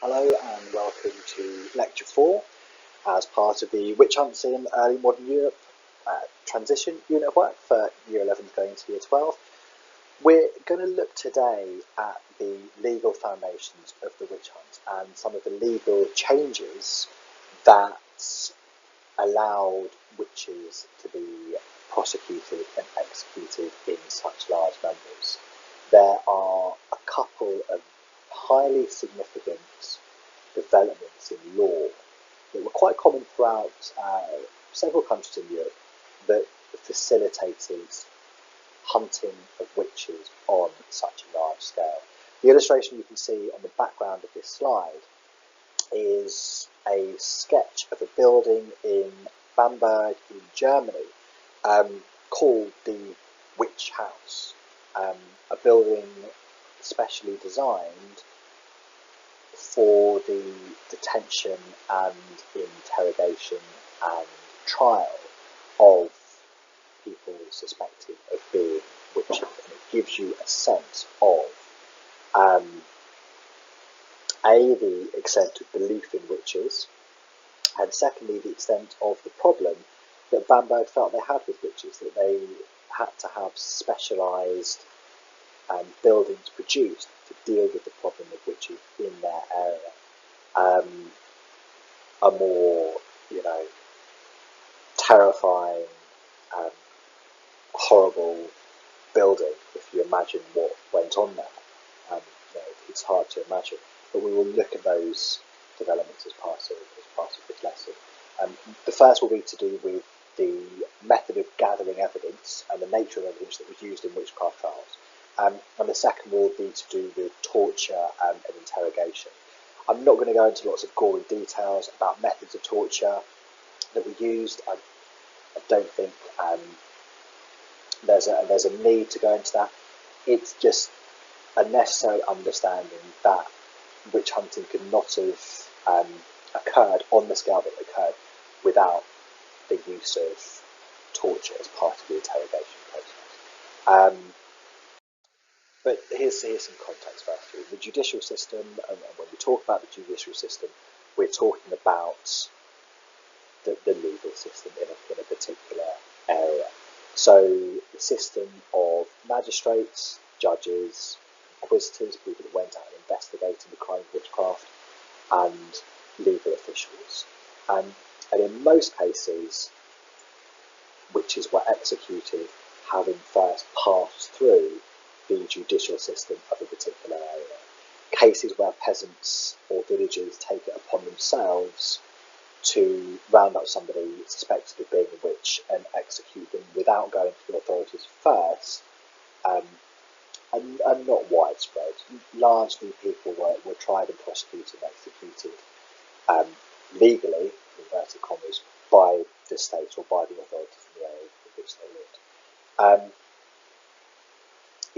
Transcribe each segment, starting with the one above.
Hello and welcome to Lecture 4 as part of the Witch Hunts in Early Modern Europe transition unit of work for Year 11 going into Year 12. We're going to look today at the legal foundations of the witch hunt and some of the legal changes that allowed witches to be prosecuted and executed in such large numbers. There are a couple of highly significant developments in law that were quite common throughout several countries in Europe that facilitated hunting of witches on such a large scale. The illustration you can see on the background of this slide is a sketch of a building in Bamberg in Germany called the Witch House, a building specially designed for the detention and interrogation and trial of people suspected of being witches, and it gives you a sense of the extent of belief in witches, and secondly the extent of the problem that Bamberg felt they had with witches, that they had to have specialised buildings produced to deal with the problem of witches in their area. A more, terrifying, horrible building, if you imagine what went on there. It's hard to imagine, but we will look at those developments as part of this lesson. The first will be to do with the method of gathering evidence and the nature of evidence that was used in witchcraft trials. And the second will be to do with torture and interrogation. I'm not going to go into lots of gory details about methods of torture that were used. I don't think there's a need to go into that. It's just a necessary understanding that witch hunting could not have occurred on the scale that it occurred without the use of torture as part of the interrogation process. But here's some context first. The judicial system, and when we talk about the judicial system, we're talking about the legal system in a particular area. So the system of magistrates, judges, inquisitors, people that went out and investigated the crime of witchcraft, and legal officials. And in most cases, witches were executed having first passed through the judicial system of a particular area. Cases where peasants or villagers take it upon themselves to round up somebody suspected of being a witch and execute them without going to the authorities first, are not widespread. Largely people were tried and prosecuted and executed legally, in inverted commas, by the state or by the authorities in the area in which they lived.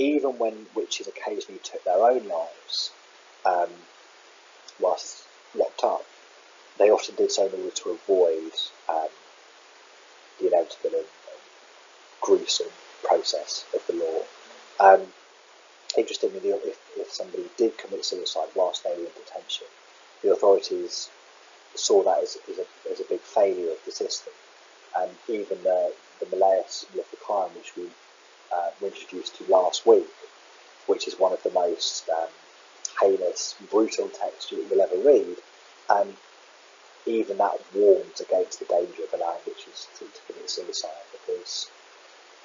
Even when witches occasionally took their own lives whilst locked up, they often did so in order to avoid the inevitable and gruesome process of the law. Interestingly, if somebody did commit suicide whilst they were in detention, the authorities saw that as a big failure of the system. And even the Malleus Maleficarum, which we were introduced to last week, which is one of the most heinous, brutal texts you'll ever read, even that warns against the danger of allowing witches to commit suicide, because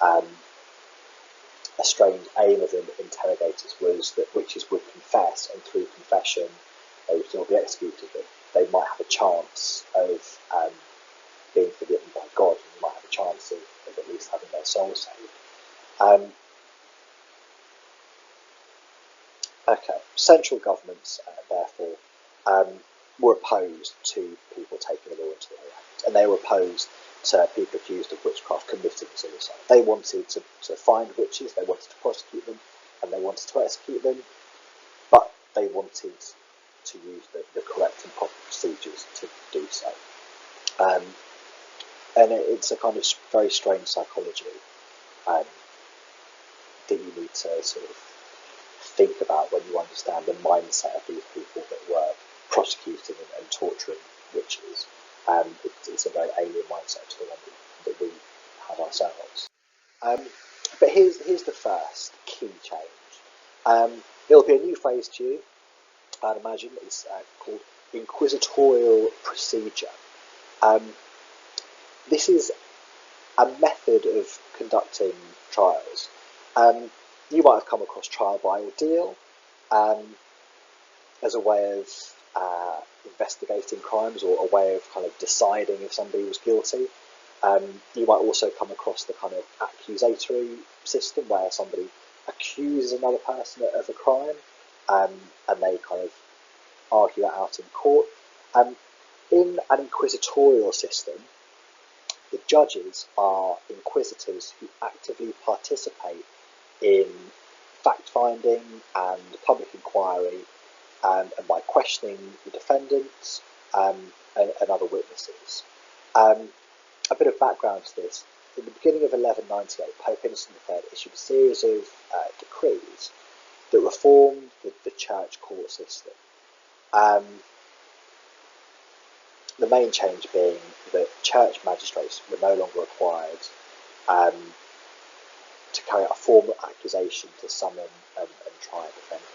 a strange aim of the interrogators was that witches would confess, and through confession they would still be executed, but they might have a chance of being forgiven by God, and they might have a chance of at least having their soul saved. Central governments, therefore, were opposed to people taking the law into their own hands, and they were opposed to people accused of witchcraft committing suicide. They wanted to find witches, they wanted to prosecute them, and they wanted to execute them, but they wanted to use the correct and proper procedures to do so. And it's a kind of very strange psychology that you need to sort of think about when you understand the mindset of these people that were prosecuting and torturing witches. It's a very alien mindset to the one that we have ourselves. But here's the first key change. It'll be a new phrase to you, I'd imagine. It's called Inquisitorial Procedure. This is a method of conducting trials. You might have come across trial by ordeal as a way of investigating crimes, or a way of kind of deciding if somebody was guilty. You might also come across the kind of accusatory system, where somebody accuses another person of a crime, and they kind of argue that out in court. In an inquisitorial system, the judges are inquisitors who actively participate in fact-finding and public inquiry, and by questioning the defendants and other witnesses. A bit of background to this. In the beginning of 1198, Pope Innocent III issued a series of decrees that reformed the church court system. The main change being that church magistrates were no longer required to carry out a formal accusation to summon and try a defendant.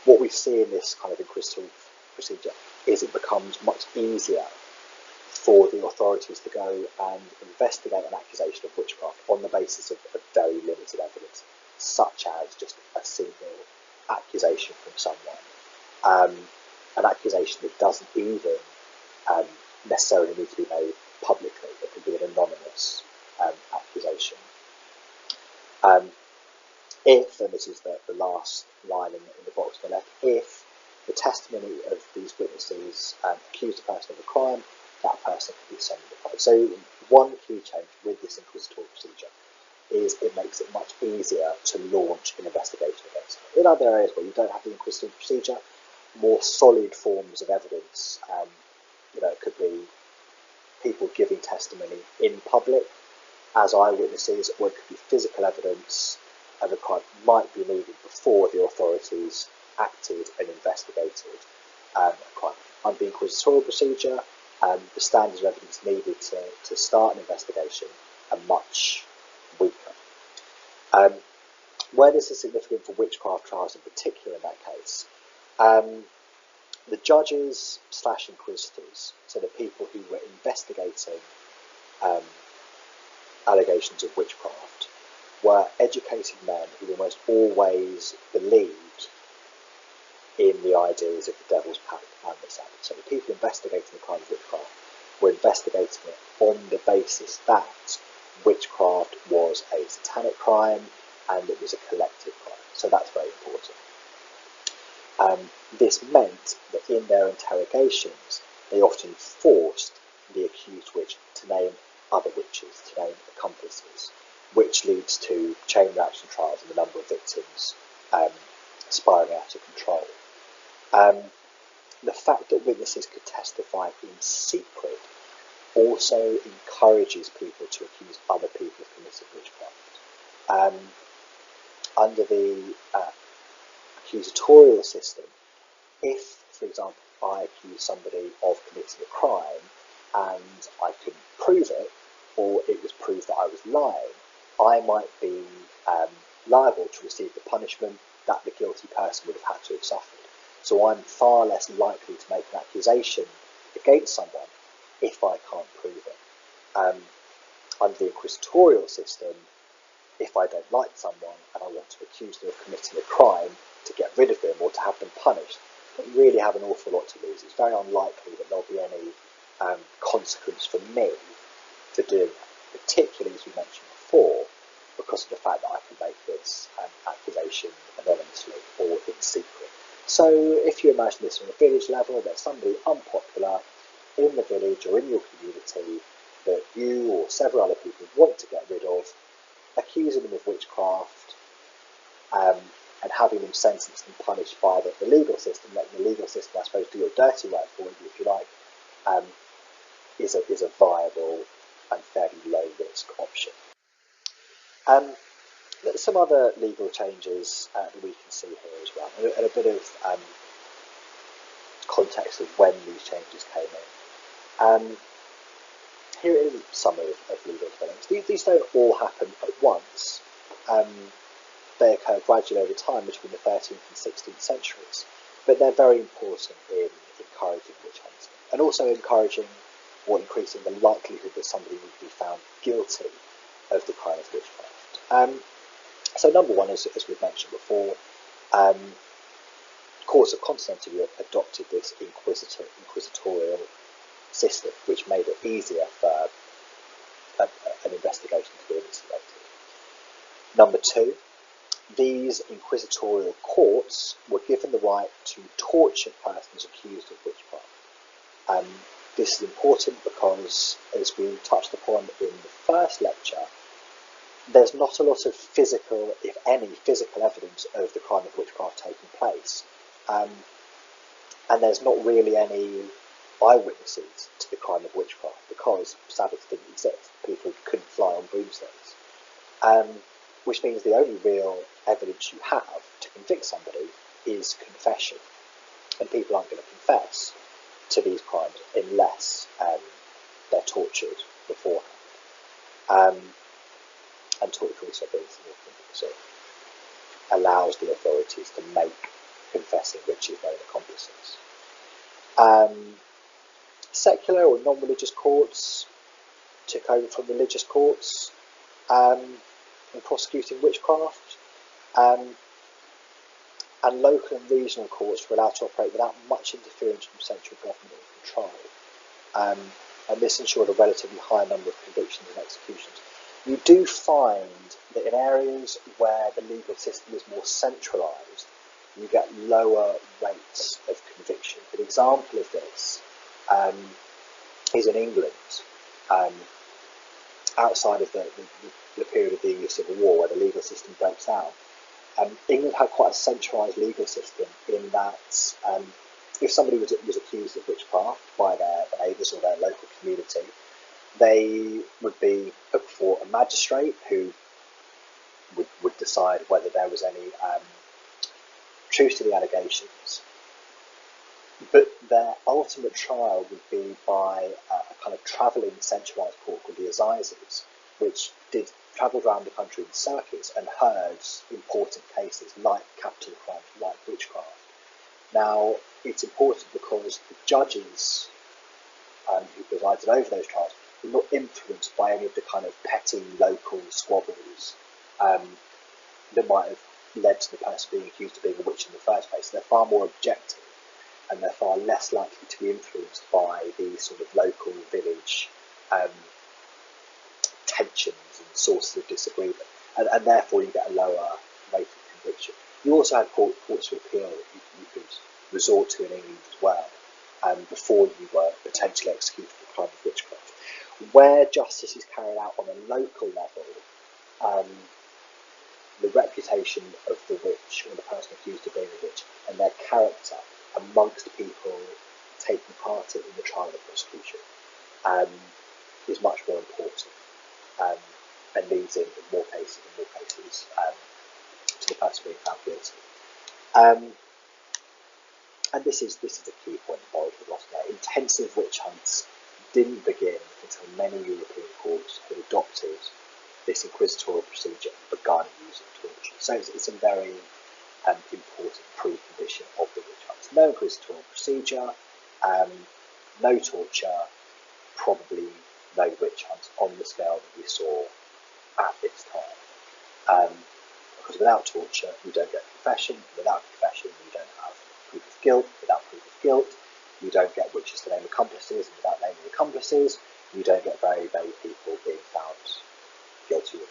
What we see in this kind of inquisitorial procedure is it becomes much easier for the authorities to go and investigate an accusation of witchcraft on the basis of very limited evidence, such as just a single accusation from someone, an accusation that doesn't even necessarily need to be made publicly. It could be an anonymous accusation. If, and this is the last line in the box on the left, if the testimony of these witnesses accuse a person of a crime, that person can be summoned to court. So one key change with this inquisitorial procedure is it makes it much easier to launch an investigation against them. In other areas where you don't have the inquisitorial procedure, more solid forms of evidence, it could be people giving testimony in public as eyewitnesses, or it could be physical evidence of a crime might be needed before the authorities acted and investigated a crime. Under the inquisitorial procedure, the standards of evidence needed to start an investigation are much weaker. Where this is significant for witchcraft trials in particular in that case, the judges / inquisitors, so the people who were investigating allegations of witchcraft, were educated men who almost always believed in the ideas of the devil's pact and the Sabbath. So the people investigating the crime of witchcraft were investigating it on the basis that witchcraft was a satanic crime and it was a collective crime. So that's very important. This meant that in their interrogations, they often forced the accused witch to name other witches, to name accomplices, which leads to chain reaction trials and the number of victims spiraling out of control. The fact that witnesses could testify in secret also encourages people to accuse other people of committing witchcraft. Under the accusatorial system, if, for example, I accuse somebody of committing a crime and I couldn't prove it, or it was proved that I was lying, I might be liable to receive the punishment that the guilty person would have had to have suffered. So I'm far less likely to make an accusation against someone if I can't prove it. Under the inquisitorial system, if I don't like someone and I want to accuse them of committing a crime to get rid of them or to have them punished, I don't really have an awful lot to lose. It's very unlikely that there'll be any consequence for me for doing that, particularly, as we mentioned before, because of the fact that I can make this accusation anonymously or in secret. So if you imagine this on a village level, there's somebody unpopular in the village or in your community that you or several other people want to get rid of, accusing them of witchcraft and having them sentenced and punished by the legal system, letting the legal system, I suppose, do your dirty work for you, if you like, is a viable and fairly low risk option. Some other legal changes that we can see here as well, and a bit of context of when these changes came in. Here is a summary of legal developments. These don't all happen at once. They occur gradually over time between the 13th and 16th centuries, but they're very important in encouraging witch hunting, and also encouraging or increasing the likelihood that somebody would be found guilty of the crime of witchcraft. So number one, as we've mentioned before, courts of continental Europe adopted this inquisitorial system, which made it easier for an investigation to be instigated. Number two, these inquisitorial courts were given the right to torture persons accused of witchcraft. This is important because, as we touched upon in the first lecture, there's not a lot of physical, if any, physical evidence of the crime of witchcraft taking place. And there's not really any eyewitnesses to the crime of witchcraft because Sabbaths didn't exist. People couldn't fly on broomsticks. Which means the only real evidence you have to convict somebody is confession. And people aren't going to confess to these crimes unless they're tortured beforehand. And torture also being significant because it allows the authorities to make confessing witches known accomplices. Secular or non-religious courts took over from religious courts in prosecuting witchcraft, and local and regional courts were allowed to operate without much interference from central government or control, and this ensured a relatively high number of convictions and executions. You do find that in areas where the legal system is more centralised, you get lower rates of conviction. An example of this is in England, outside of the period of the English Civil War, where the legal system breaks down. England had quite a centralised legal system in that if somebody was accused of witchcraft by their neighbours or their local community, they would be put before a magistrate who would decide whether there was any truth to the allegations. But their ultimate trial would be by a kind of travelling centralised court called the Assizes, which travelled around the country in circuits and heard important cases like capital crimes, like witchcraft. Now, it's important because the judges who presided over those trials were not influenced by any of the kind of petty local squabbles that might have led to the person being accused of being a witch in the first place. They're far more objective, and they're far less likely to be influenced by these sort of local village tensions and sources of disagreement, and therefore you get a lower rate of conviction. You also had courts of appeal that you could resort to in England as well, before you were potentially executed for the crime of witchcraft. Where justice is carried out on a local level, the reputation of the witch or the person accused of being a witch and their character amongst people taking part in the trial and prosecution is much more important, and leads in more cases to the person being found guilty. And this is a key point involved with loss of intensive witch hunts didn't begin until many European courts had adopted this inquisitorial procedure and begun using torture. So it's a very important precondition of the witch hunts. No inquisitorial procedure, no torture, probably no witch hunts on the scale that we saw at this time. Because without torture, you don't get confession. Without confession, you don't have proof of guilt. Without proof of guilt, you don't get witches to name accomplices. And without naming accomplices, you don't get very, very people being found guilty of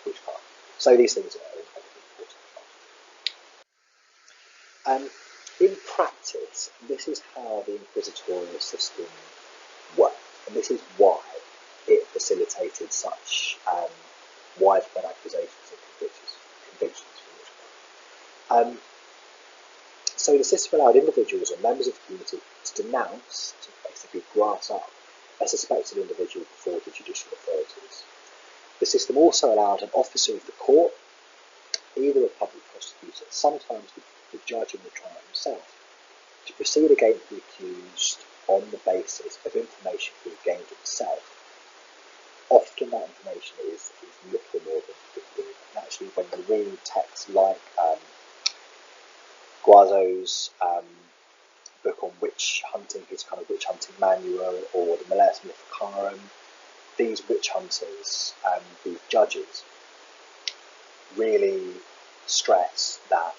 witchcraft. So these things are incredibly important. In practice, this is how the inquisitorial system worked, and this is why it facilitated such widespread accusations and convictions for witchcraft. So the system allowed individuals or members of the community to denounce, to basically grass up, a suspected individual before the judicial authorities. The system also allowed an officer of the court, either a public prosecutor, sometimes the judge in the trial himself, to proceed against the accused on the basis of information he gained himself, often that information is little more than rumor. And actually, when you read texts like Guazzo's book on witch hunting, his kind of witch hunting manual, or the Malleus Maleficarum, these witch hunters, these judges, really stress that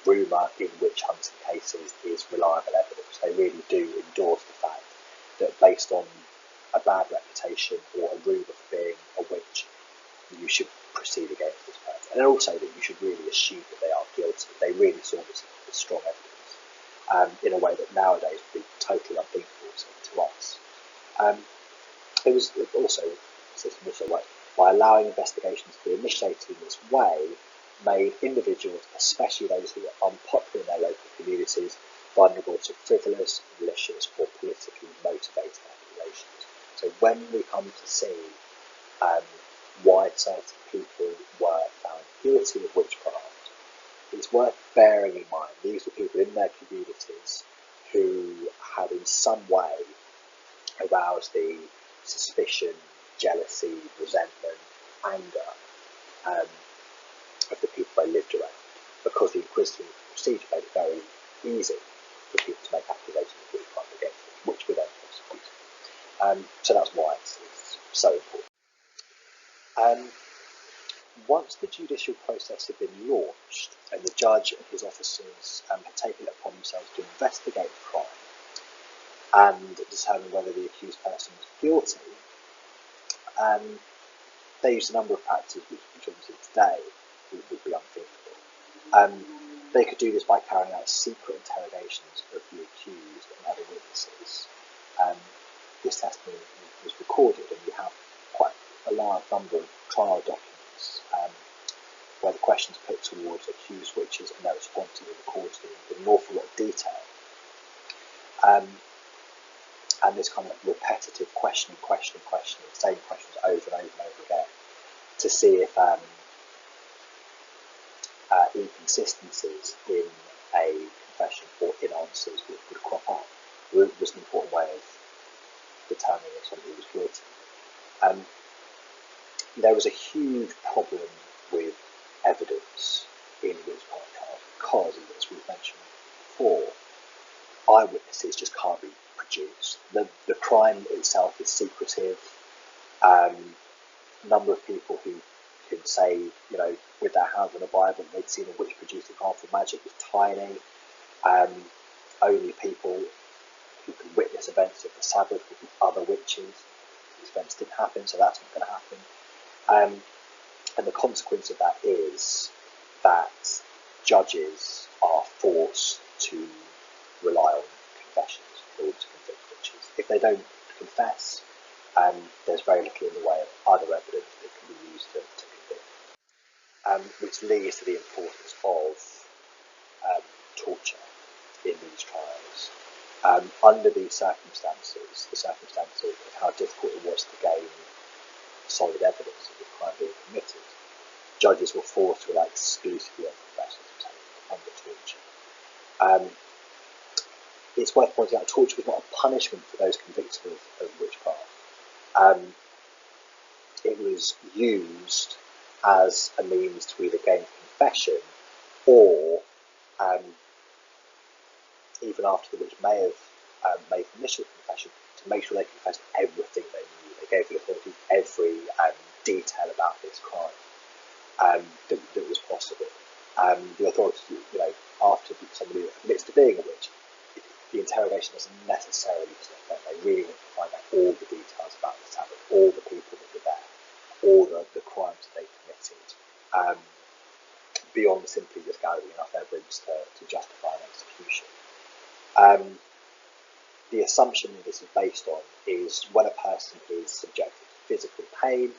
rumour in witch hunting cases is reliable evidence. They really do endorse the fact that based on a bad reputation or a rumour for being a witch, you should proceed against this person. And also that you should really assume that they are guilty. They really saw this as strong evidence in a way that nowadays would be totally unthinkable to us. It was also, the system also worked by allowing investigations to be initiated in this way, made individuals, especially those who were unpopular in their local communities, vulnerable to frivolous, malicious, or politically motivated accusations. So when we come to see why certain people were found guilty of witchcraft, it's worth bearing in mind these were people in their communities who had in some way aroused the suspicion, jealousy, resentment, anger of the people they lived around, because the Inquisitorial Procedure made it very easy for people to make accusations of witchcraft against them, which were then prosecuted. So that's why it's so important. Once the judicial process had been launched and the judge and his officers had taken it upon themselves to investigate the crime and determine whether the accused person was guilty, they used a number of practices which obviously today would be unthinkable. They could do this by carrying out secret interrogations of the accused and other witnesses. This testimony was recorded, and you have quite a large number of trial documents where the questions put towards accused witches and their responses are recorded in an awful lot of detail. And this kind of repetitive questioning, the same questions over and over again, to see if inconsistencies in a confession or in answers would crop up. It was an important way of determining if somebody was guilty. There was a huge problem with evidence in witchcraft trials because, as we've mentioned before, eyewitnesses just can't be produced. The crime itself is secretive. Number of people who can say, with their hands on a Bible, they'd seen a witch producing harmful magic is tiny. Only people who can witness events of the Sabbath would be other witches. These events didn't happen, so that's not going to happen. And the consequence of that is that judges are forced to rely on confessions in order to convict witches. If they don't confess, there's very little in the way of other evidence that can be used to convict. Which leads to the importance of torture in these trials. Under these circumstances, the circumstances of how difficult it was to gain solid evidence of the crime being committed, judges were forced to rely exclusively on confessions under torture. It's worth pointing out torture was not a punishment for those convicted of witchcraft. It was used as a means to either gain confession or, even after the witch may have made the initial confession, to make sure they confessed everything they knew. They gave the authorities every detail about this crime that was possible. The authorities, after somebody admits to being a witch, the interrogation doesn't necessarily stop there. They really want to find out all the details about the Sabbath, all the people that were there, all the crimes that they committed, beyond simply just gathering enough evidence to justify an execution. The assumption this is based on is when a person is subjected to physical pain,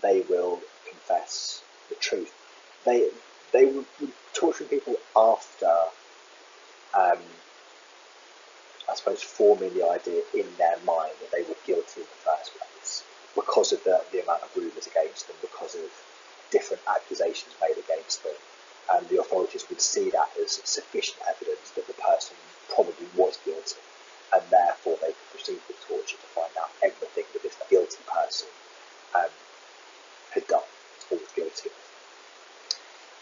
they will confess the truth. They were torturing people after, I suppose, forming the idea in their mind that they were guilty in the first place because of the amount of rumours against them, because of different accusations made against them. And the authorities would see that as sufficient evidence that the person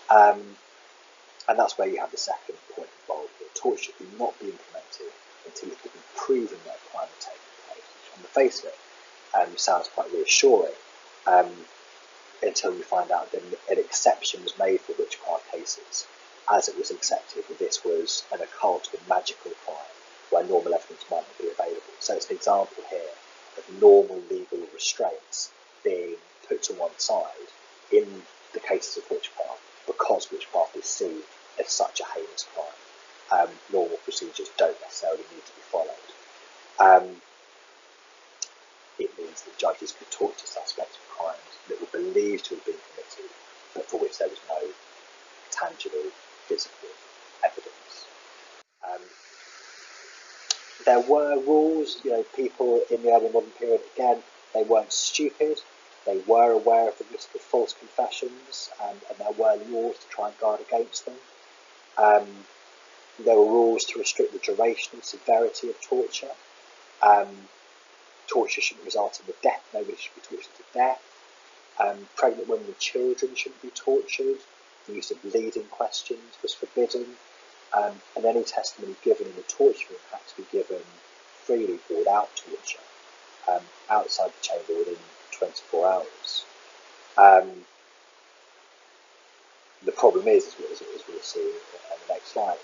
And that's where you have the second point involved. That torture could not be implemented until it could be proven that a crime had taken place, which on the face of it sounds quite reassuring, until you find out that an exception was made for witchcraft cases, as it was accepted that this was an occult or magical crime where normal evidence might not be available. So it's an example here of normal legal restraints being put to one side in the cases of witchcraft, because witchcraft is seen as such a heinous crime. Normal procedures don't necessarily need to be followed. It means that judges could torture suspects for crimes that were believed to have been committed, but for which there was no tangible, physical evidence. There were rules. People in the early modern period, again, they weren't stupid. They were aware of the risk of false confessions, and there were laws to try and guard against them. There were rules to restrict the duration and severity of torture. Torture shouldn't result in the death. Nobody should be tortured to death. Pregnant women and children shouldn't be tortured. The use of leading questions was forbidden. And any testimony given in the torture room had to be given freely or without torture, outside the chamber within 24 hours. The problem is, as we'll see on the next slide,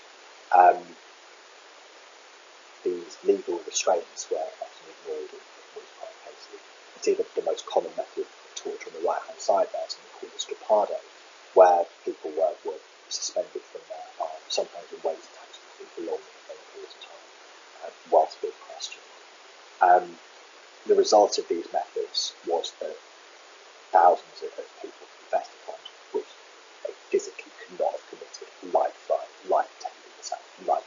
these legal restraints were often ignored in witchcraft cases. You see the most common method of torture on the right-hand side there, something called the strapado, where people were suspended from their arms, sometimes in weights attached to people for long periods of time, whilst being questioned. The result of these methods was that thousands of people confessed to crimes which they physically could not have committed, like flying, like taking the sound, like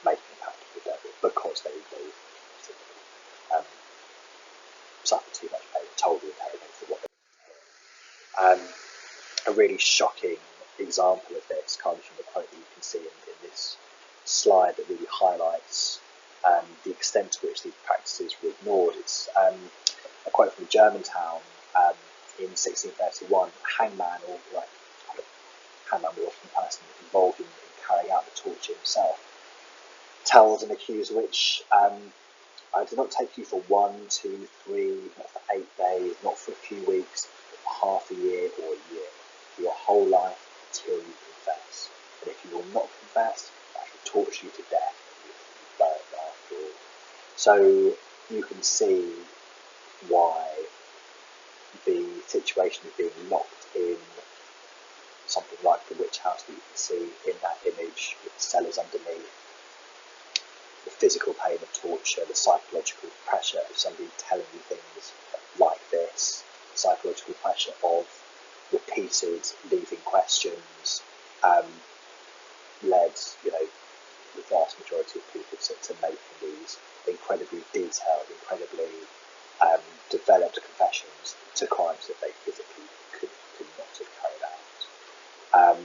making a pact with the devil, because they simply suffered too much pain, told the interrogator what they wanted to hear. A really shocking example of this comes from the quote that you can see in this slide that really highlights the extent to which these practices were ignored. It's a quote from a German town in 1631. Hangman, or hangman was often the person involved in carrying out the torture himself, tells an accused which I did not take you for 1, 2, 3, not for 8 days, not for a few weeks, but for half a year or a year, for your whole life until you confess. And if you will not confess, I shall torture you to death and you will be burned after all. So you can see why the situation of being locked in something like the witch house that you can see in that image with the cellars underneath, the physical pain of torture, the psychological pressure of somebody telling you things like this, the psychological pressure of repeated leading questions, led, the vast majority of people to making these incredibly detailed, incredibly developed confessions to crimes that they physically could not have carried out.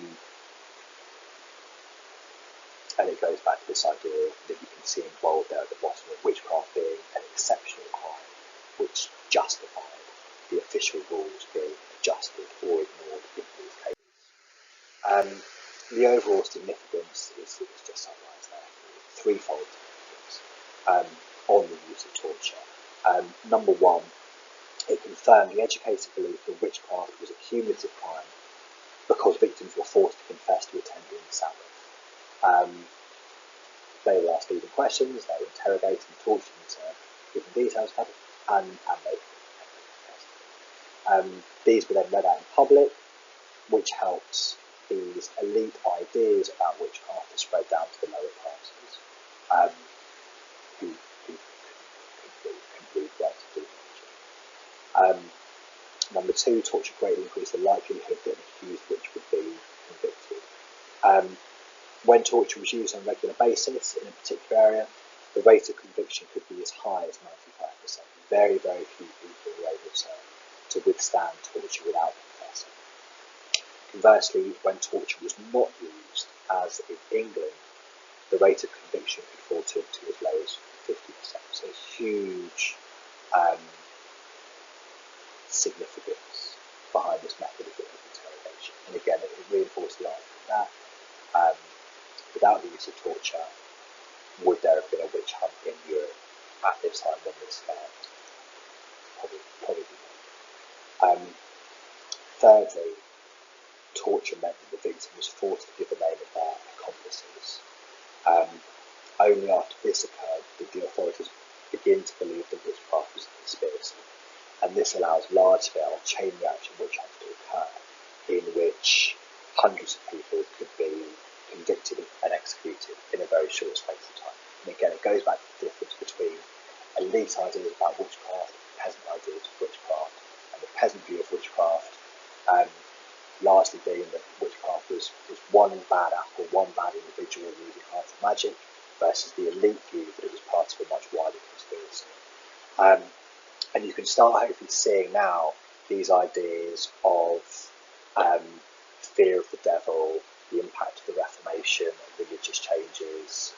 And it goes back to this idea that you can see involved there at the bottom of witchcraft being an exceptional crime which justified the official rules being adjusted or ignored in these cases. The overall significance is just summarised there. Threefold significance on the use of torture. Number one, it confirmed the educated belief that witchcraft was a cumulative crime because victims were forced to confess to attending the Sabbath. They were asked leading questions, they were interrogated and tortured into giving details, and they confessed. These were then read out in public, which helped these elite ideas about witchcraft to spread down to the lower classes, who couldn't read, write, or do magic. Number two, torture greatly increased the likelihood that an accused witch would be convicted. When torture was used on a regular basis in a particular area, the rate of conviction could be as high as 95%. Very, very few people were able to withstand torture without confessing. Conversely, when torture was not used, as in England, the rate of conviction could fall to as low as 50%. So huge significance behind this method of interrogation. revenge. And again, it reinforced the argument that without the use of torture, would there have been a witch hunt in Europe at this time when this occurred? Probably not. Thirdly, torture meant that the victim was forced to give the name of their accomplices. Only after this occurred did the authorities begin to believe that witchcraft was a conspiracy, and this allows large-scale chain reaction witch hunts to occur, in which hundreds of people could be convicted and executed in a very short space of time. And again, it goes back to the difference between elite ideas about witchcraft and peasant ideas of witchcraft, and the peasant view of witchcraft largely being that witchcraft was one bad apple, one bad individual using arts and magic, versus the elite view that it was part of a much wider conspiracy. And you can start hopefully seeing now these ideas of fear of the devil, the impact of the Reformation, religious changes,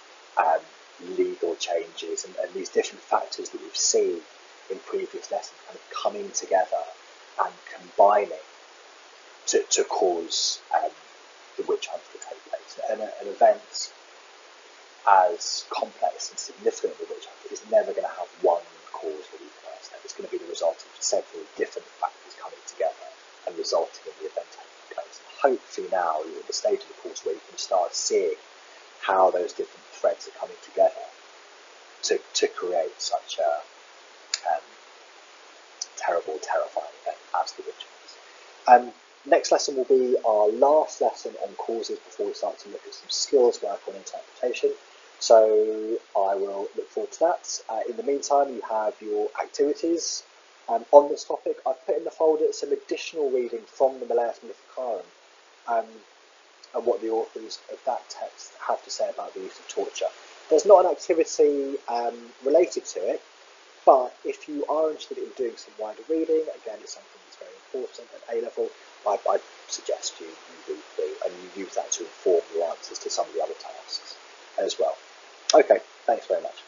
legal changes, and these different factors that we've seen in previous lessons kind of coming together and combining to cause the witch hunt to take place. And an event as complex and significant as the witch hunt is never going to have one cause that we can understand. It's going to be the result of several different factors coming together and resulting in the event taking place. And hopefully now you're at the stage of the course where you can start seeing how those different threads are coming together to create such a terrible, terrifying event as the witch hunt. Next lesson will be our last lesson on causes before we start to look at some skills work on interpretation. So I will look forward to that. In the meantime, you have your activities on this topic. I've put in the folder some additional reading from the Malleus Maleficarum and what the authors of that text have to say about the use of torture. There's not an activity related to it, but if you are interested in doing some wider reading, again, it's something that's very important at A-level, I suggest you read through and you use that to inform your answers to some of the other tasks as well. Okay, thanks very much.